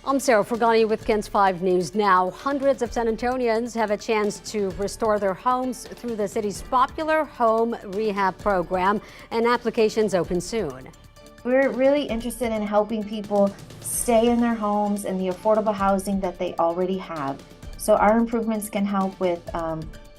I'm Sarah Frugani with KENS 5 News Now. Hundreds of San Antonians have a chance to restore their homes through the city's popular home rehab program, and applications open soon. We're really interested in helping people stay in their homes and the affordable housing that they already have. So our improvements can help with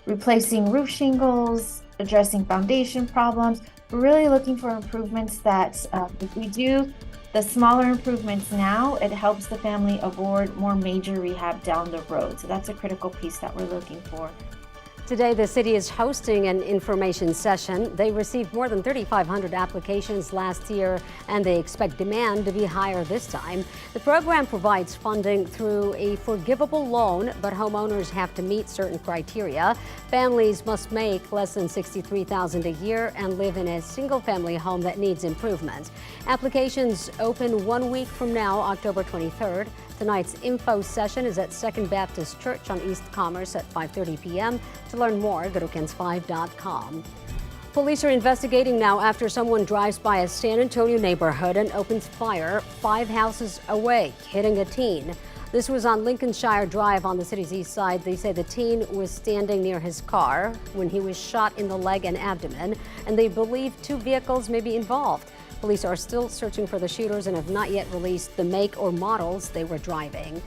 replacing roof shingles, addressing foundation problems. We're really looking for improvements that if we do the smaller improvements now, it helps the family avoid more major rehab down the road. So that's a critical piece that we're looking for. Today, the city is hosting an information session. They received more than 3,500 applications last year, and they expect demand to be higher this time. The program provides funding through a forgivable loan, but homeowners have to meet certain criteria. Families must make less than $63,000 a year and live in a single-family home that needs improvement. Applications open 1 week from now, October 23rd. Tonight's info session is at Second Baptist Church on East Commerce at 5:30 p.m. To learn more, go to KENS5.com. Police are investigating now after someone drives by a San Antonio neighborhood and opens fire 5 houses away, hitting a teen. This was on Lincolnshire Drive on the city's east side. They say the teen was standing near his car when he was shot in the leg and abdomen, and they believe 2 vehicles may be involved. Police are still searching for the shooters and have not yet released the make or models they were driving.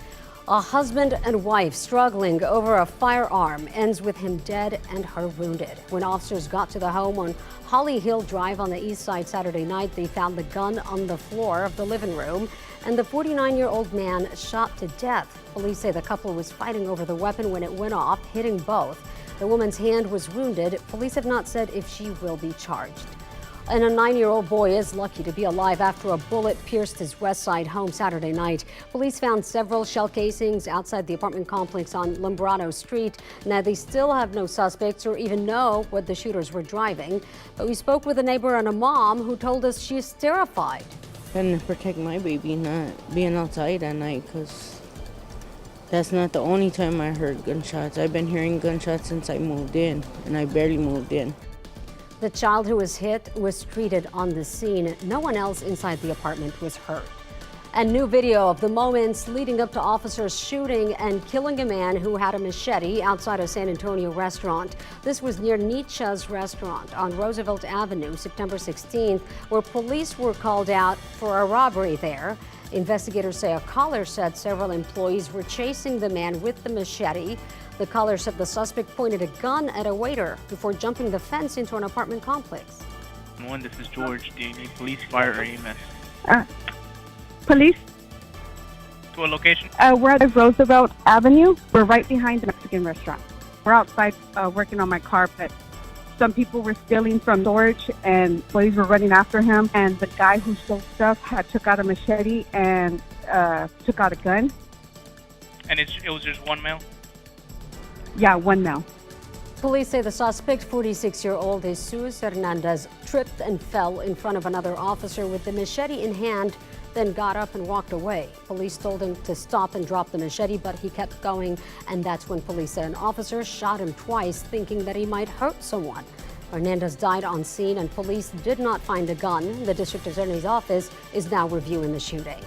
A husband and wife struggling over a firearm ends with him dead and her wounded. When officers got to the home on Holly Hill Drive on the east side Saturday night, they found the gun on the floor of the living room and the 49-year-old man shot to death. Police say the couple was fighting over the weapon when it went off, hitting both. The woman's hand was wounded. Police have not said if she will be charged. And a 9-year-old boy is lucky to be alive after a bullet pierced his West Side home Saturday night. Police found several shell casings outside the apartment complex on Lombrado Street. Now, they still have no suspects or even know what the shooters were driving. But we spoke with a neighbor and a mom who told us she's terrified. And to protect my baby, not being outside at night, because that's not the only time I heard gunshots. I've been hearing gunshots since I moved in, and I barely moved in. The child who was hit was treated on the scene. No one else inside the apartment was hurt. And new video of the moments leading up to officers shooting and killing a man who had a machete outside a San Antonio restaurant. This was near Nietzsche's restaurant on Roosevelt Avenue, September 16th, where police were called out for a robbery there. Investigators say a caller said several employees were chasing the man with the machete. The caller said the suspect pointed a gun at a waiter before jumping the fence into an apartment complex. This is George. Do you need police, fire, or EMS? Police. To a location? We're at Roosevelt Avenue. We're right behind the Mexican restaurant. We're outside working on my carpet. Some people were stealing from storage, and police were running after him. And the guy who stole stuff took out a machete and took out a gun. And it was just one male? Yeah, one male. Police say the suspect, 46-year-old Jesus Hernandez, tripped and fell in front of another officer with the machete in hand, then got up and walked away. Police told him to stop and drop the machete, but he kept going, and that's when police said an officer shot him twice, thinking that he might hurt someone. Hernandez died on scene, and police did not find a gun. The district attorney's office is now reviewing the shooting.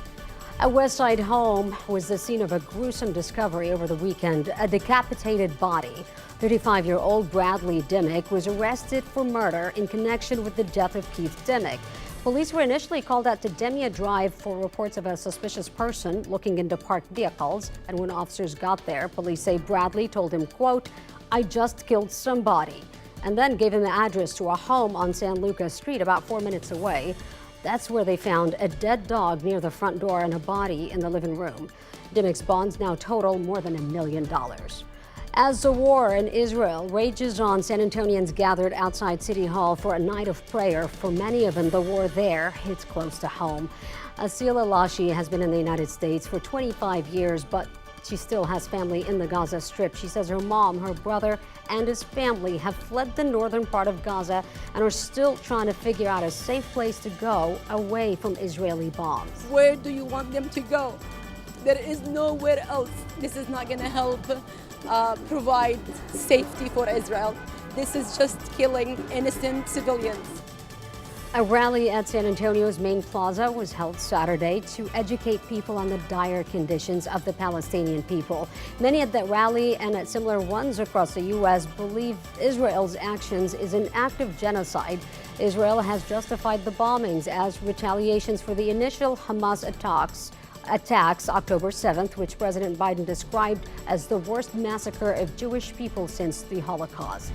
A West Side home was the scene of a gruesome discovery over the weekend, a decapitated body. 35-year-old Bradley Dimmick was arrested for murder in connection with the death of Keith Dimmick. Police were initially called out to Demia Drive for reports of a suspicious person looking into parked vehicles. And when officers got there, police say Bradley told him, quote, "I just killed somebody," and then gave him the address to a home on San Lucas Street about 4 minutes away. That's where they found a dead dog near the front door and a body in the living room. Dimmick's bonds now total more than $1 million. As the war in Israel rages on, San Antonians gathered outside City Hall for a night of prayer. For many of them, the war there hits close to home. Asila Lashi has been in the United States for 25 years, but she still has family in the Gaza Strip. She says her mom, her brother, and his family have fled the northern part of Gaza and are still trying to figure out a safe place to go away from Israeli bombs. Where do you want them to go? There is nowhere else. This is not going to help provide safety for Israel. This is just killing innocent civilians. A rally at San Antonio's main plaza was held Saturday to educate people on the dire conditions of the Palestinian people. Many at that rally and at similar ones across the U.S. believe Israel's actions is an act of genocide. Israel has justified the bombings as retaliations for the initial Hamas attacks October 7th, which President Biden described as the worst massacre of Jewish people since the Holocaust.